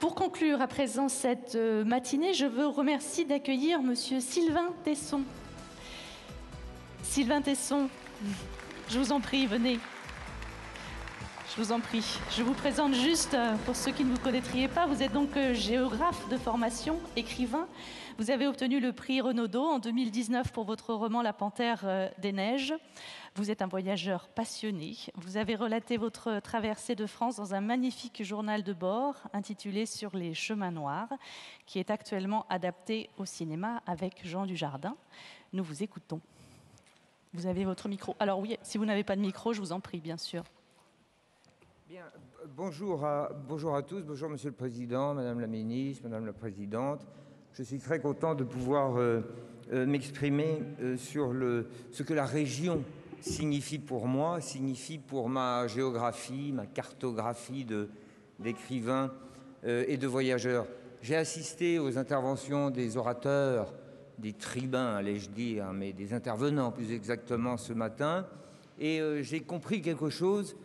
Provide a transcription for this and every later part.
Pour conclure à présent cette matinée, je veux remercier d'accueillir Monsieur Sylvain Tesson. Sylvain Tesson, je vous en prie, venez. Je vous en prie. Je vous présente juste, pour ceux qui ne vous connaîtriez pas, vous êtes donc géographe de formation, écrivain. Vous avez obtenu le prix Renaudot en 2019 pour votre roman La Panthère des Neiges. Vous êtes un voyageur passionné. Vous avez relaté votre traversée de France dans un magnifique journal de bord intitulé Sur les chemins noirs, qui est actuellement adapté au cinéma avec Jean Dujardin. Nous vous écoutons. Vous avez votre micro. Alors oui, si vous n'avez pas de micro, je vous en prie, bien sûr. Bien, bonjour à tous, bonjour Monsieur le Président, Madame la Ministre, Madame la Présidente. Je suis très content de pouvoir m'exprimer sur ce que la région signifie pour moi, signifie pour ma géographie, ma cartographie d'écrivain et de voyageurs. J'ai assisté aux interventions des orateurs, des tribuns, allais-je dire, mais des intervenants plus exactement ce matin, et j'ai compris quelque chose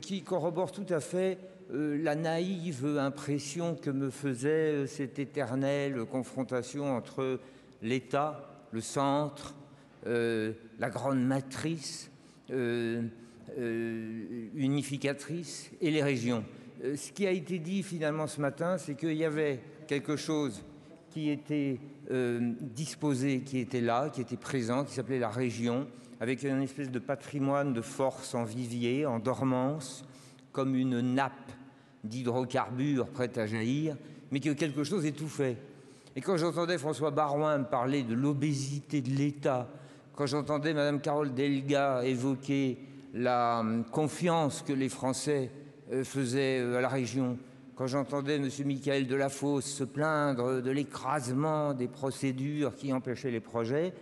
qui corrobore tout à fait la naïve impression que me faisait cette éternelle confrontation entre l'État, le centre, la grande matrice unificatrice et les régions. Ce qui a été dit finalement ce matin, c'est qu'il y avait quelque chose qui était disposé, qui était là, qui était présent, qui s'appelait la région, avec une espèce de patrimoine de force en vivier, en dormance, comme une nappe d'hydrocarbures prête à jaillir, mais que quelque chose étouffait. Et quand j'entendais François Baroin me parler de l'obésité de l'État, quand j'entendais Madame Carole Delga évoquer la confiance que les Français faisaient à la région, quand j'entendais M. Michael Delafosse se plaindre de l'écrasement des procédures qui empêchaient les projets,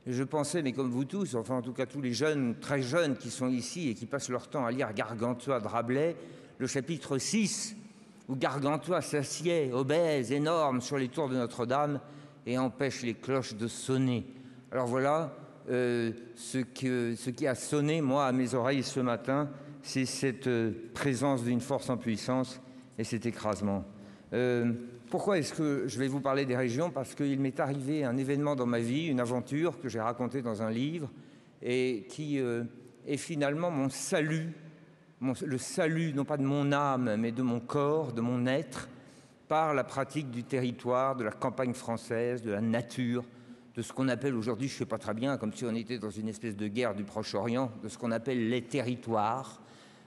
je pensais, mais comme vous tous, enfin en tout cas tous les jeunes, très jeunes qui sont ici et qui passent leur temps à lire Gargantua de Rabelais, le chapitre 6, où Gargantua s'assied, obèse, énorme, sur les tours de Notre-Dame et empêche les cloches de sonner. Alors voilà, ce qui a sonné, moi, à mes oreilles ce matin, c'est cette présence d'une force en puissance et cet écrasement. Pourquoi est-ce que je vais vous parler des régions? Parce qu'il m'est arrivé un événement dans ma vie, une aventure que j'ai racontée dans un livre et qui est finalement mon salut, le salut non pas de mon âme mais de mon corps, de mon être, par la pratique du territoire, de la campagne française, de la nature, de ce qu'on appelle aujourd'hui, je ne sais pas très bien, comme si on était dans une espèce de guerre du Proche-Orient, de ce qu'on appelle les territoires.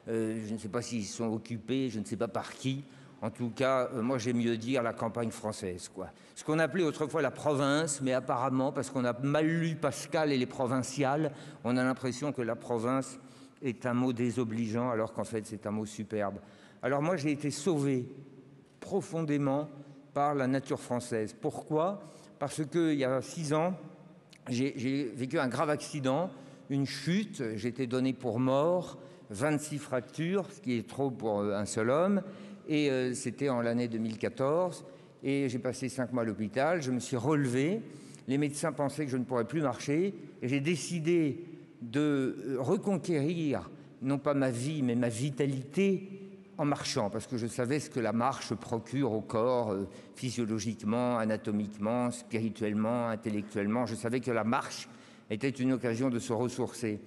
Je ne sais pas s'ils sont occupés, je ne sais pas par qui. En tout cas, moi j'aime mieux dire la campagne française, quoi. Ce qu'on appelait autrefois la province, mais apparemment, parce qu'on a mal lu Pascal et les provinciales, on a l'impression que la province est un mot désobligeant, alors qu'en fait c'est un mot superbe. Alors moi j'ai été sauvé profondément par la nature française. Pourquoi? Parce qu'il y a 6 ans, j'ai vécu un grave accident, une chute, j'ai été donné pour mort, 26 fractures, ce qui est trop pour un seul homme, et c'était en l'année 2014, et j'ai passé 5 mois à l'hôpital, je me suis relevé, les médecins pensaient que je ne pourrais plus marcher, et j'ai décidé de reconquérir, non pas ma vie, mais ma vitalité, en marchant, parce que je savais ce que la marche procure au corps, physiologiquement, anatomiquement, spirituellement, intellectuellement. Je savais que la marche était une occasion de se ressourcer.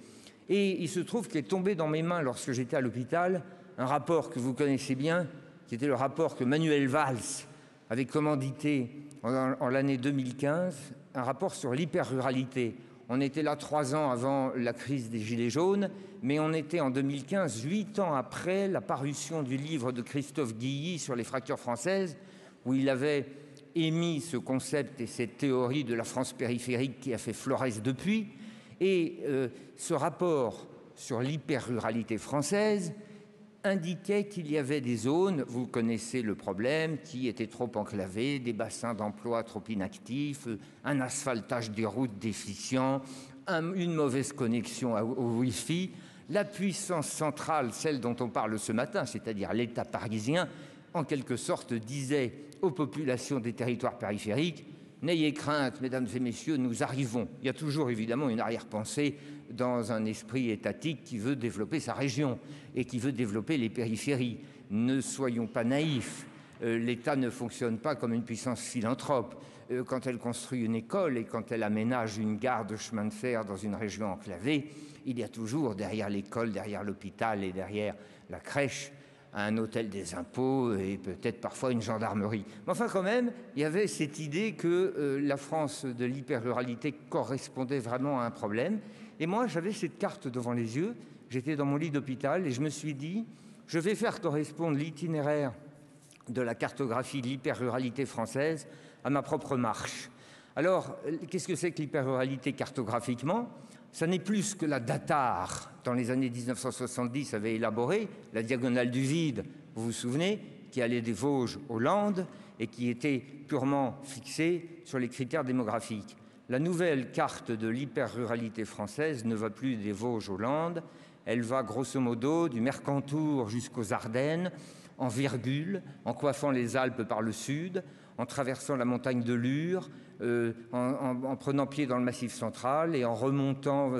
Et il se trouve qu'il est tombé dans mes mains, lorsque j'étais à l'hôpital, un rapport que vous connaissez bien, qui était le rapport que Manuel Valls avait commandité en l'année 2015, un rapport sur l'hyper-ruralité. On était là 3 ans avant la crise des Gilets jaunes, mais on était en 2015, 8 ans après la parution du livre de Christophe Guilly sur les fractures françaises, où il avait émis ce concept et cette théorie de la France périphérique qui a fait florès depuis. Et ce rapport sur l'hyper-ruralité française indiquait qu'il y avait des zones, vous connaissez le problème, qui étaient trop enclavées, des bassins d'emploi trop inactifs, un asphaltage des routes déficient, une mauvaise connexion au Wi-Fi. La puissance centrale, celle dont on parle ce matin, c'est-à-dire l'État parisien, en quelque sorte disait aux populations des territoires périphériques: n'ayez crainte, mesdames et messieurs, nous arrivons. Il y a toujours évidemment une arrière-pensée dans un esprit étatique qui veut développer sa région et qui veut développer les périphéries. Ne soyons pas naïfs. L'État ne fonctionne pas comme une puissance philanthrope. Quand elle construit une école et quand elle aménage une gare de chemin de fer dans une région enclavée, il y a toujours derrière l'école, derrière l'hôpital et derrière la crèche, un hôtel des impôts et peut-être parfois une gendarmerie. Mais enfin quand même, il y avait cette idée que la France de l'hyper-ruralité correspondait vraiment à un problème. Et moi, j'avais cette carte devant les yeux, j'étais dans mon lit d'hôpital et je me suis dit, je vais faire correspondre l'itinéraire de la cartographie de l'hyper-ruralité française à ma propre marche. Alors, qu'est-ce que c'est que l'hyper-ruralité cartographiquement ? Ça n'est plus que la Datar, dans les années 1970, avait élaboré la diagonale du vide, vous vous souvenez, qui allait des Vosges aux Landes et qui était purement fixée sur les critères démographiques. La nouvelle carte de l'hyper-ruralité française ne va plus des Vosges aux Landes, elle va grosso modo du Mercantour jusqu'aux Ardennes, en virgule, en coiffant les Alpes par le sud, en traversant la montagne de Lure, en prenant pied dans le Massif central et en remontant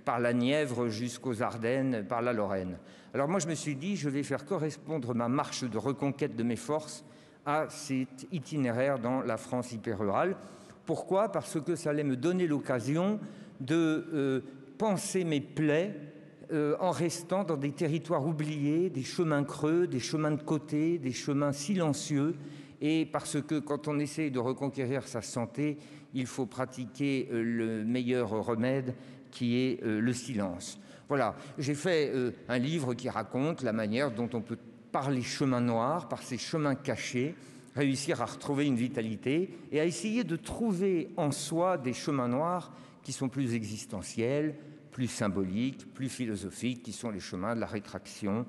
par la Nièvre jusqu'aux Ardennes, par la Lorraine. Alors moi, je me suis dit, je vais faire correspondre ma marche de reconquête de mes forces à cet itinéraire dans la France hyper-rurale. Pourquoi ? Parce que ça allait me donner l'occasion de penser mes plaies en restant dans des territoires oubliés, des chemins creux, des chemins de côté, des chemins silencieux, et parce que quand on essaie de reconquérir sa santé, il faut pratiquer le meilleur remède qui est le silence. Voilà, j'ai fait un livre qui raconte la manière dont on peut, par les chemins noirs, par ces chemins cachés, réussir à retrouver une vitalité et à essayer de trouver en soi des chemins noirs qui sont plus existentiels, plus symboliques, plus philosophiques, qui sont les chemins de la rétraction,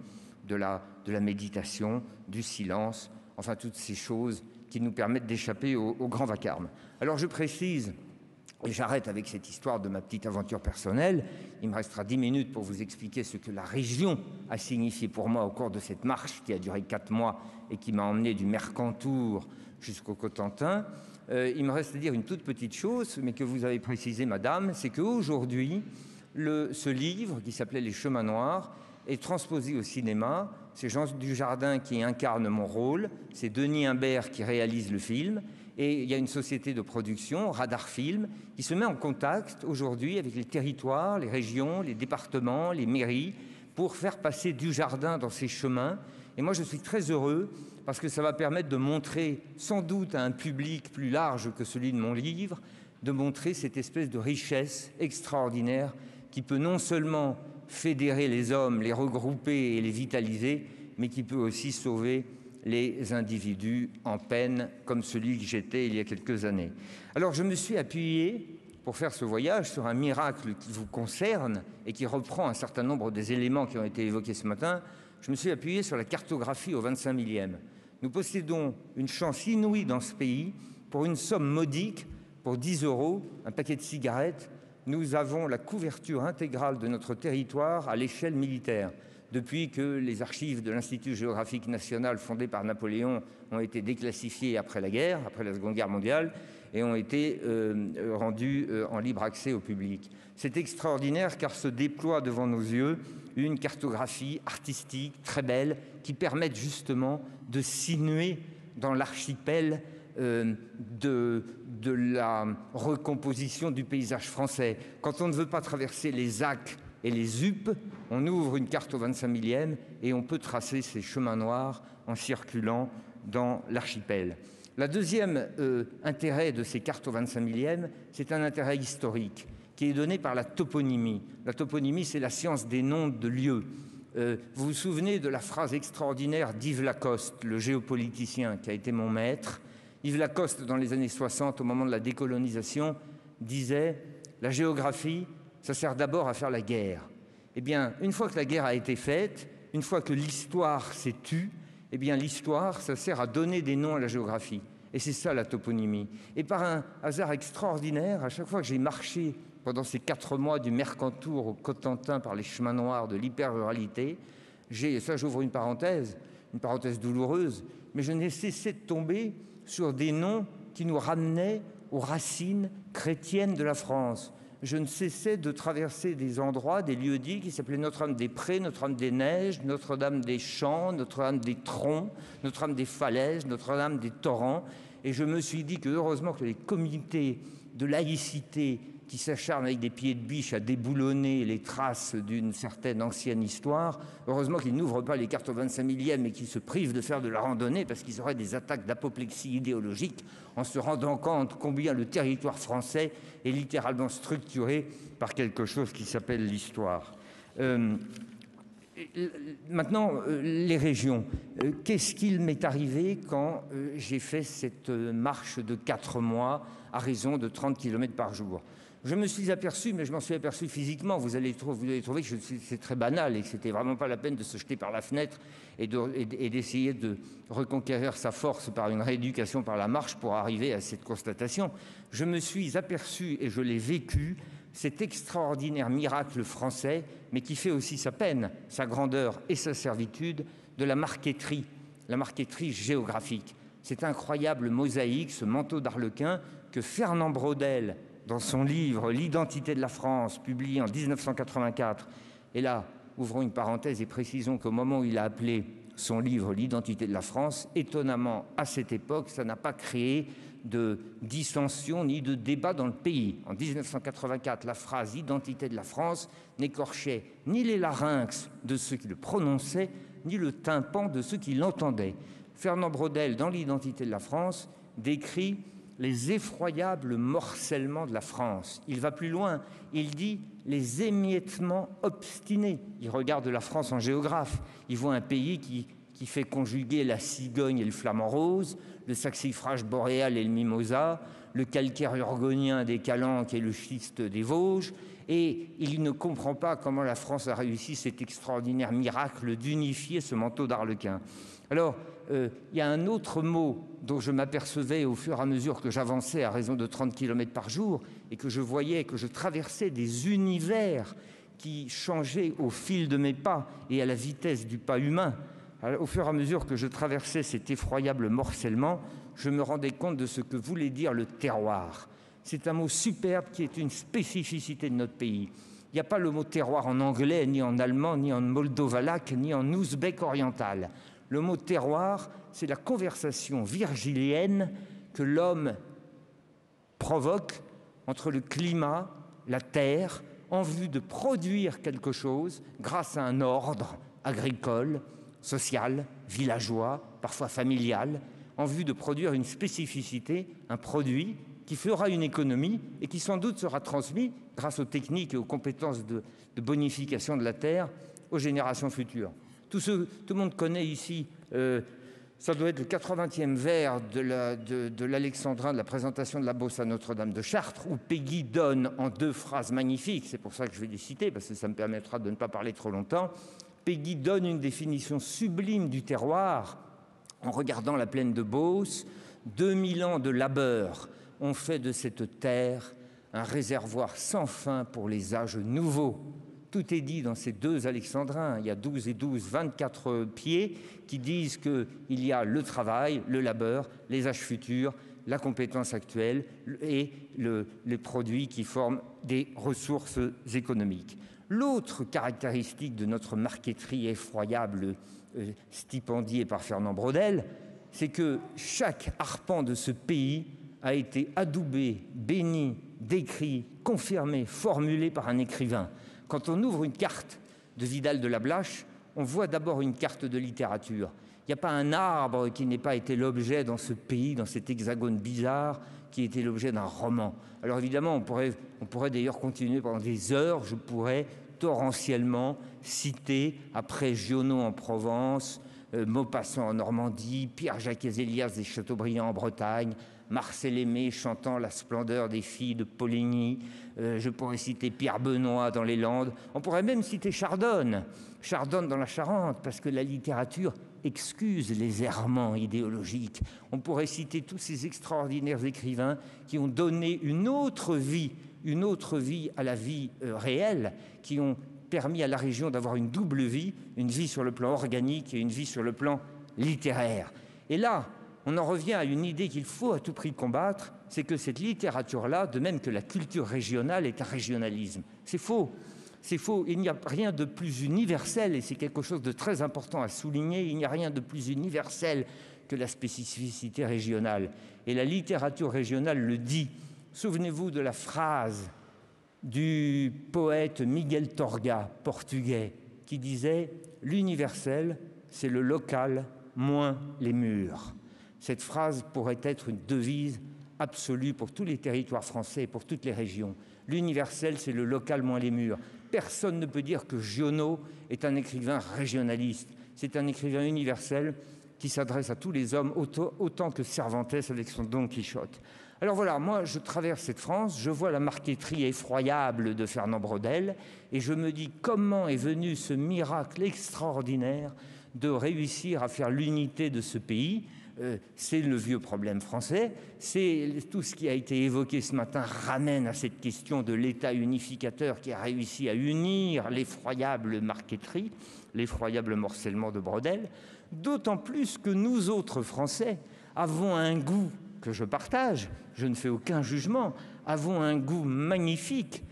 de la méditation, du silence, enfin toutes ces choses qui nous permettent d'échapper au grand vacarme. Alors je précise, et j'arrête avec cette histoire de ma petite aventure personnelle, il me restera 10 minutes pour vous expliquer ce que la région a signifié pour moi au cours de cette marche qui a duré 4 mois et qui m'a emmené du Mercantour jusqu'au Cotentin. Il me reste à dire une toute petite chose, mais que vous avez précisé, madame, c'est qu'aujourd'hui, ce livre, qui s'appelait « Les chemins noirs », est transposé au cinéma. C'est Jean Dujardin qui incarne mon rôle, c'est Denis Imbert qui réalise le film, et il y a une société de production, Radar Film, qui se met en contact aujourd'hui avec les territoires, les régions, les départements, les mairies, pour faire passer Dujardin dans ses chemins. Et moi, je suis très heureux, parce que ça va permettre de montrer, sans doute à un public plus large que celui de mon livre, de montrer cette espèce de richesse extraordinaire qui peut non seulement fédérer les hommes, les regrouper et les vitaliser, mais qui peut aussi sauver les individus en peine, comme celui que j'étais il y a quelques années. Alors je me suis appuyé, pour faire ce voyage, sur un miracle qui vous concerne et qui reprend un certain nombre des éléments qui ont été évoqués ce matin. Je me suis appuyé sur la cartographie au 25 millième. Nous possédons une chance inouïe dans ce pays, pour une somme modique, pour 10 €, un paquet de cigarettes, nous avons la couverture intégrale de notre territoire à l'échelle militaire. Depuis que les archives de l'Institut géographique national fondé par Napoléon ont été déclassifiées après la guerre, après la Seconde Guerre mondiale, et ont été rendues en libre accès au public. C'est extraordinaire car se déploie devant nos yeux une cartographie artistique très belle qui permet justement de sinuer dans l'archipel de la recomposition du paysage français. Quand on ne veut pas traverser les Acs et les Up, on ouvre une carte au 25 millième et on peut tracer ces chemins noirs en circulant dans l'archipel. Le deuxième intérêt de ces cartes au 25 millième, c'est un intérêt historique qui est donné par la toponymie. La toponymie, c'est la science des noms de lieux. Vous vous souvenez de la phrase extraordinaire d'Yves Lacoste, le géopoliticien qui a été mon maître. Yves Lacoste, dans les années 60, au moment de la décolonisation, disait « La géographie, ça sert d'abord à faire la guerre. » Eh bien, une fois que la guerre a été faite, une fois que l'histoire s'est tue, eh bien, l'histoire, ça sert à donner des noms à la géographie. Et c'est ça, la toponymie. Et par un hasard extraordinaire, à chaque fois que j'ai marché pendant ces 4 mois du Mercantour au Cotentin par les chemins noirs de l'hyper-ruralité, ça j'ouvre une parenthèse douloureuse, mais je n'ai cessé de tomber sur des noms qui nous ramenaient aux racines chrétiennes de la France. je ne cessais de traverser des endroits, des lieux-dits qui s'appelaient Notre-Dame-des-Prés, Notre-Dame-des-Neiges, Notre-Dame-des-Champs, Notre-Dame-des-Troncs, Notre-Dame-des-Falaises, Notre-Dame-des-Torrents. Et je me suis dit que heureusement que les comités de laïcité qui s'acharnent avec des pieds de biche à déboulonner les traces d'une certaine ancienne histoire, heureusement qu'ils n'ouvrent pas les cartes au 25 millième et qu'ils se privent de faire de la randonnée parce qu'ils auraient des attaques d'apoplexie idéologique en se rendant compte combien le territoire français est littéralement structuré par quelque chose qui s'appelle l'histoire. Maintenant, les régions. Qu'est-ce qu'il m'est arrivé quand j'ai fait cette marche de 4 mois à raison de 30 km par jour? Je me suis aperçu, mais je m'en suis aperçu physiquement, vous allez trouver que c'est très banal et que c'était vraiment pas la peine de se jeter par la fenêtre et d'essayer de reconquérir sa force par une rééducation par la marche pour arriver à cette constatation. Je me suis aperçu, et je l'ai vécu, cet extraordinaire miracle français, mais qui fait aussi sa peine, sa grandeur et sa servitude, de la marqueterie géographique. Cette incroyable mosaïque, ce manteau d'arlequin que Fernand Braudel, dans son livre « L'identité de la France », publié en 1984, et là, ouvrons une parenthèse et précisons qu'au moment où il a appelé son livre « L'identité de la France », étonnamment, à cette époque, ça n'a pas créé de dissension ni de débat dans le pays. En 1984, la phrase « Identité de la France » n'écorchait ni les larynx de ceux qui le prononçaient, ni le tympan de ceux qui l'entendaient. Fernand Braudel, dans L'identité de la France, décrit les effroyables morcellements de la France. Il va plus loin, il dit les émiettements obstinés. Il regarde la France en géographe, il voit un pays qui fait conjuguer la cigogne et le flamant rose, le saxifrage boréal et le mimosa, le calcaire urgonien des Calanques et le schiste des Vosges, et il ne comprend pas comment la France a réussi cet extraordinaire miracle d'unifier ce manteau d'arlequin. Alors, il y a un autre mot dont je m'apercevais au fur et à mesure que j'avançais à raison de 30 km par jour et que je voyais, que je traversais des univers qui changeaient au fil de mes pas et à la vitesse du pas humain. Alors, au fur et à mesure que je traversais cet effroyable morcellement, je me rendais compte de ce que voulait dire le terroir. C'est un mot superbe qui est une spécificité de notre pays. Il n'y a pas le mot terroir en anglais, ni en allemand, ni en moldovalaque, ni en ouzbek oriental. Le mot terroir, c'est la conversation virgilienne que l'homme provoque entre le climat, la terre, en vue de produire quelque chose grâce à un ordre agricole, social, villageois, parfois familial, en vue de produire une spécificité, un produit qui fera une économie et qui sans doute sera transmis, grâce aux techniques et aux compétences de bonification de la terre, aux générations futures. Tout le monde connaît ici, ça doit être le 80e vers de l'Alexandrin, de la présentation de la Beauce à Notre-Dame de Chartres, où Péguy donne en 2 phrases magnifiques, c'est pour ça que je vais les citer, parce que ça me permettra de ne pas parler trop longtemps. Péguy donne une définition sublime du terroir en regardant la plaine de Beauce. 2000 ans de labeur ont fait de cette terre un réservoir sans fin pour les âges nouveaux. Tout est dit dans ces 2 alexandrins. Il y a 12 et 12, 24 pieds qui disent qu'il y a le travail, le labeur, les âges futurs, la compétence actuelle et les produits qui forment des ressources économiques. L'autre caractéristique de notre marqueterie effroyable, stipendiée par Fernand Braudel, c'est que chaque arpent de ce pays a été adoubé, béni, décrit, confirmé, formulé par un écrivain. Quand on ouvre une carte de Vidal de la Blache, on voit d'abord une carte de littérature. Il n'y a pas un arbre qui n'ait pas été l'objet dans ce pays, dans cet hexagone bizarre, qui ait été l'objet d'un roman. Alors évidemment, on pourrait d'ailleurs continuer pendant des heures. Je pourrais torrentiellement citer, après Giono en Provence, Maupassant en Normandie, Pierre-Jacques Ézélias des Chateaubriand en Bretagne, Marcel Aimé chantant la splendeur des filles de Poligny, je pourrais citer Pierre Benoît dans les Landes, on pourrait même citer Chardonne dans la Charente, parce que la littérature excuse les errements idéologiques. On pourrait citer tous ces extraordinaires écrivains qui ont donné une autre vie à la vie réelle, qui ont permis à la région d'avoir une double vie, une vie sur le plan organique et une vie sur le plan littéraire. Et là, on en revient à une idée qu'il faut à tout prix combattre, c'est que cette littérature-là, de même que la culture régionale, est un régionalisme. C'est faux. C'est faux. Il n'y a rien de plus universel, et c'est quelque chose de très important à souligner, il n'y a rien de plus universel que la spécificité régionale. Et la littérature régionale le dit. Souvenez-vous de la phrase du poète Miguel Torga, portugais, qui disait « L'universel, c'est le local moins les murs ». Cette phrase pourrait être une devise absolue pour tous les territoires français et pour toutes les régions. L'universel, c'est le local moins les murs. Personne ne peut dire que Giono est un écrivain régionaliste. C'est un écrivain universel qui s'adresse à tous les hommes autant que Cervantes avec son Don Quichotte. Alors voilà, moi je traverse cette France, je vois la marqueterie effroyable de Fernand Braudel et je me dis comment est venu ce miracle extraordinaire de réussir à faire l'unité de ce pays. C'est le vieux problème français, c'est tout ce qui a été évoqué ce matin ramène à cette question de l'État unificateur qui a réussi à unir l'effroyable marqueterie, l'effroyable morcellement de Braudel, d'autant plus que nous autres Français avons un goût que je partage, je ne fais aucun jugement, avons un goût magnifique,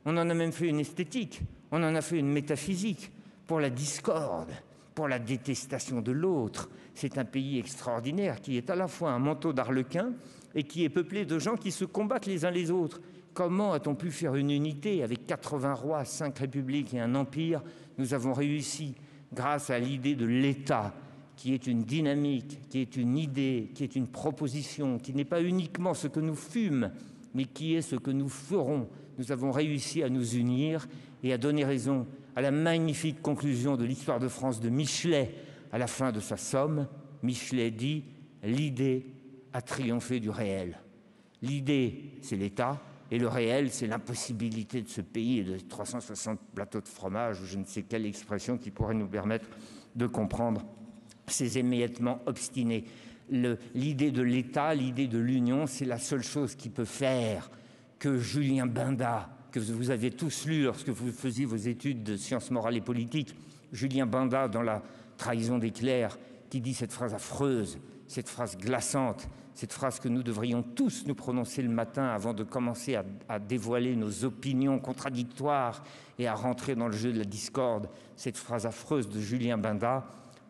on en a même fait une esthétique, on en a fait une métaphysique pour la discorde, pour la détestation de l'autre. C'est un pays extraordinaire qui est à la fois un manteau d'arlequin et qui est peuplé de gens qui se combattent les uns les autres. Comment a-t-on pu faire une unité avec 80 rois, 5 républiques et un empire? Nous avons réussi grâce à l'idée de l'État, qui est une dynamique, qui est une idée, qui est une proposition, qui n'est pas uniquement ce que nous fûmes, mais qui est ce que nous ferons. Nous avons réussi à nous unir et à donner raison à la magnifique conclusion de l'histoire de France de Michelet à la fin de sa somme. Michelet dit « L'idée a triomphé du réel ». L'idée, c'est l'État, et le réel, c'est l'impossibilité de ce pays et de 360 plateaux de fromage, ou je ne sais quelle expression qui pourrait nous permettre de comprendre ces émiettements obstinés. L'idée de l'État, l'idée de l'union, c'est la seule chose qui peut faire que Julien Benda, que vous avez tous lu lorsque vous faisiez vos études de sciences morales et politiques, Julien Benda dans La trahison des clercs, qui dit cette phrase affreuse, cette phrase glaçante, cette phrase que nous devrions tous nous prononcer le matin avant de commencer à dévoiler nos opinions contradictoires et à rentrer dans le jeu de la discorde, cette phrase affreuse de Julien Benda,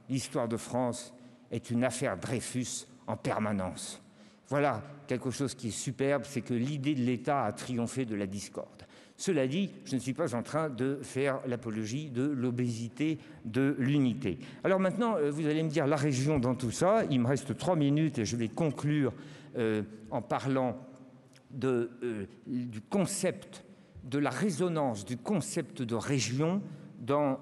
l'histoire de France est une affaire Dreyfus en permanence. Voilà quelque chose qui est superbe, c'est que l'idée de l'État a triomphé de la discorde. Cela dit, je ne suis pas en train de faire l'apologie de l'obésité de l'unité. Alors maintenant, vous allez me dire la région dans tout ça. Il me reste 3 minutes et je vais conclure en parlant du concept, de la résonance du concept de région dans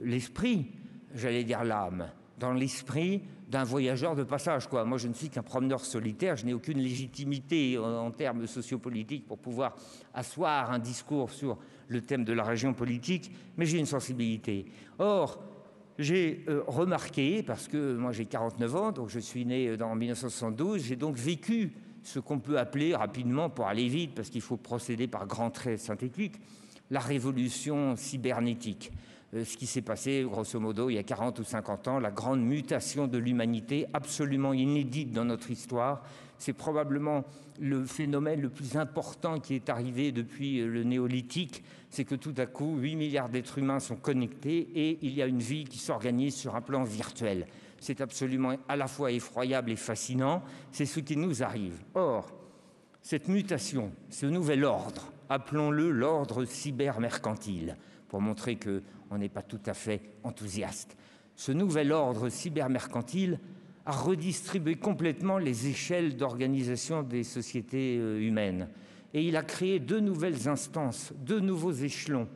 l'esprit, j'allais dire l'âme, dans l'esprit d'un voyageur de passage, quoi. Moi, je ne suis qu'un promeneur solitaire, je n'ai aucune légitimité en termes sociopolitiques pour pouvoir asseoir un discours sur le thème de la région politique, mais j'ai une sensibilité. Or, j'ai remarqué, parce que moi j'ai 49 ans, donc je suis né en 1972, j'ai donc vécu ce qu'on peut appeler rapidement, pour aller vite, parce qu'il faut procéder par grands traits synthétiques, la révolution cybernétique. Ce qui s'est passé, grosso modo, il y a 40 ou 50 ans, la grande mutation de l'humanité, absolument inédite dans notre histoire. C'est probablement le phénomène le plus important qui est arrivé depuis le néolithique. C'est que tout à coup, 8 milliards d'êtres humains sont connectés et il y a une vie qui s'organise sur un plan virtuel. C'est absolument à la fois effroyable et fascinant. C'est ce qui nous arrive. Or, cette mutation, ce nouvel ordre, appelons-le l'ordre cybermercantile, pour montrer qu'on n'est pas tout à fait enthousiaste. Ce nouvel ordre cybermercantile a redistribué complètement les échelles d'organisation des sociétés humaines. Et il a créé 2 nouvelles instances, 2 nouveaux échelons.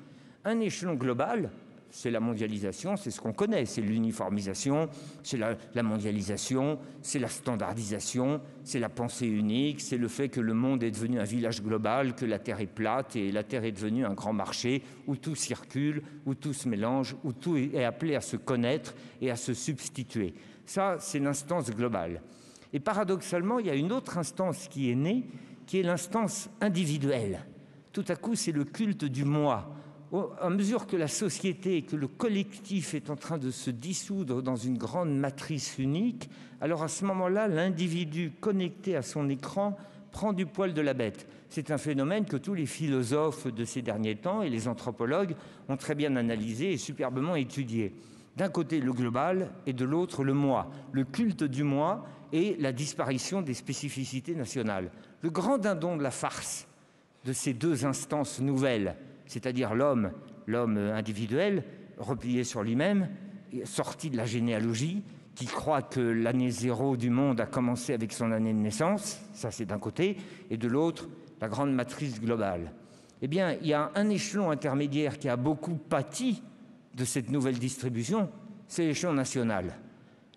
Un échelon global, c'est la mondialisation, c'est ce qu'on connaît, c'est l'uniformisation, c'est la mondialisation, c'est la standardisation, c'est la pensée unique, c'est le fait que le monde est devenu un village global, que la Terre est plate et la Terre est devenue un grand marché où tout circule, où tout se mélange, où tout est appelé à se connaître et à se substituer. Ça, c'est l'instance globale. Et paradoxalement, il y a une autre instance qui est née, qui est l'instance individuelle. Tout à coup, c'est le culte du moi. à mesure que la société, que le collectif est en train de se dissoudre dans une grande matrice unique, alors à ce moment-là, l'individu connecté à son écran prend du poil de la bête. C'est un phénomène que tous les philosophes de ces derniers temps et les anthropologues ont très bien analysé et superbement étudié. D'un côté, le global et de l'autre, le moi, le culte du moi et la disparition des spécificités nationales. Le grand dindon de la farce de ces deux instances nouvelles, c'est-à-dire l'homme individuel, replié sur lui-même, sorti de la généalogie, qui croit que l'année zéro du monde a commencé avec son année de naissance, ça c'est d'un côté, et de l'autre, la grande matrice globale. Eh bien, il y a un échelon intermédiaire qui a beaucoup pâti de cette nouvelle distribution, c'est l'échelon national.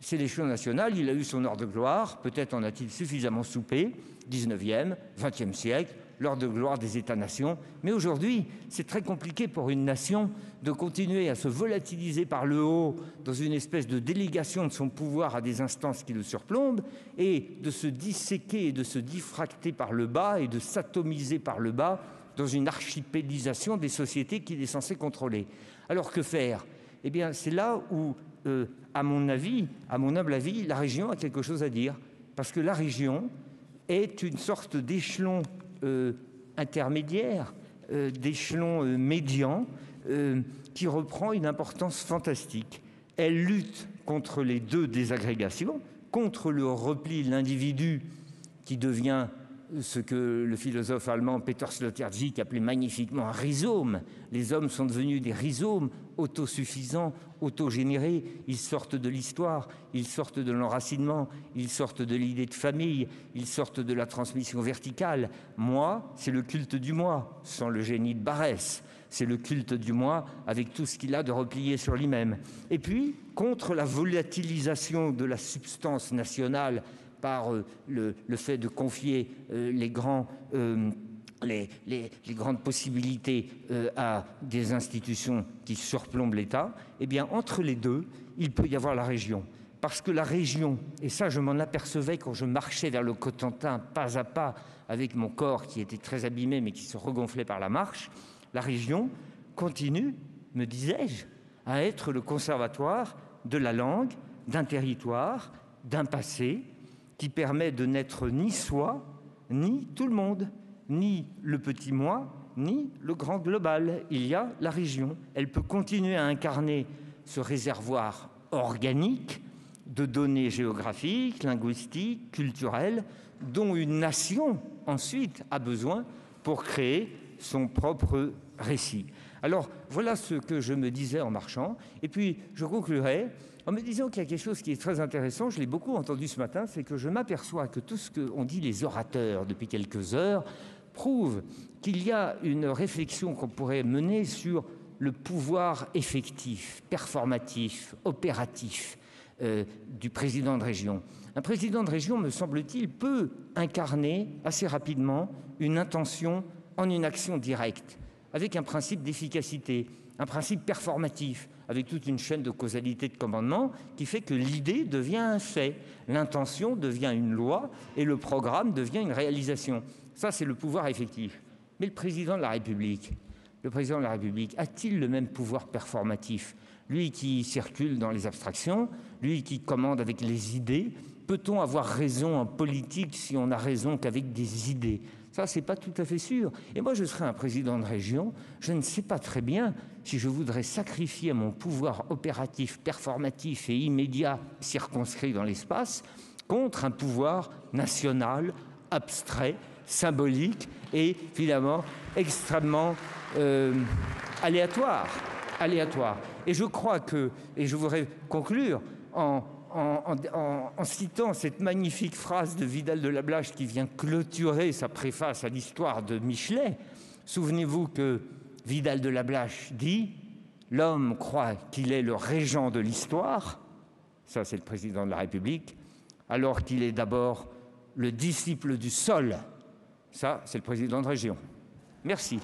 C'est l'échelon national, il a eu son heure de gloire, peut-être en a-t-il suffisamment soupé, 19e, 20e siècle, l'heure de gloire des États-nations. Mais aujourd'hui, c'est très compliqué pour une nation de continuer à se volatiliser par le haut dans une espèce de délégation de son pouvoir à des instances qui le surplombent et de se disséquer et de se diffracter par le bas et de s'atomiser par le bas dans une archipélisation des sociétés qu'il est censé contrôler. Alors que faire ? Eh bien, c'est là où, à mon humble avis, la région a quelque chose à dire. Parce que la région est une sorte d'échelon intermédiaire, d'échelon médian, qui reprend une importance fantastique. Elle lutte contre les deux désagrégations, contre le repli de l'individu qui devient ce que le philosophe allemand Peter Sloterdijk appelait magnifiquement un rhizome. Les hommes sont devenus des rhizomes autosuffisants, autogénérés. Ils sortent de l'histoire, ils sortent de l'enracinement, ils sortent de l'idée de famille, ils sortent de la transmission verticale. Moi, c'est le culte du moi, sans le génie de Barès. C'est le culte du moi avec tout ce qu'il a de replié sur lui-même. Et puis, contre la volatilisation de la substance nationale par le fait de confier les grandes possibilités à des institutions qui surplombent l'État, eh bien, entre les deux, il peut y avoir la région. Parce que la région, et ça je m'en apercevais quand je marchais vers le Cotentin, pas à pas, avec mon corps qui était très abîmé, mais qui se regonflait par la marche, la région continue, me disais-je, à être le conservatoire de la langue, d'un territoire, d'un passé, qui permet de n'être ni soi, ni tout le monde, ni le petit moi, ni le grand global. Il y a la région. Elle peut continuer à incarner ce réservoir organique de données géographiques, linguistiques, culturelles, dont une nation, ensuite, a besoin pour créer son propre récit. Alors, voilà ce que je me disais en marchant. Et puis, je conclurai en me disant qu'il y a quelque chose qui est très intéressant, je l'ai beaucoup entendu ce matin, c'est que je m'aperçois que tout ce qu'ont dit les orateurs depuis quelques heures prouve qu'il y a une réflexion qu'on pourrait mener sur le pouvoir effectif, performatif, opératif du président de région. Un président de région, me semble-t-il, peut incarner assez rapidement une intention en une action directe, avec un principe d'efficacité, un principe performatif, avec toute une chaîne de causalité de commandement qui fait que l'idée devient un fait, l'intention devient une loi et le programme devient une réalisation. Ça, c'est le pouvoir effectif. Mais le président de la République a-t-il le même pouvoir performatif ? Lui qui circule dans les abstractions, lui qui commande avec les idées, peut-on avoir raison en politique si on n'a raison qu'avec des idées ? Ça, c'est pas tout à fait sûr. Et moi, je serais un président de région, je ne sais pas très bien si je voudrais sacrifier mon pouvoir opératif, performatif et immédiat, circonscrit dans l'espace, contre un pouvoir national, abstrait, symbolique et finalement extrêmement aléatoire. Et je crois que, et je voudrais conclure en citant cette magnifique phrase de Vidal de la Blache qui vient clôturer sa préface à l'histoire de Michelet. Souvenez-vous que Vidal de la Blache dit « L'homme croit qu'il est le régent de l'histoire », ça c'est le président de la République, alors qu'il est d'abord le disciple du sol, ça c'est le président de région. Merci.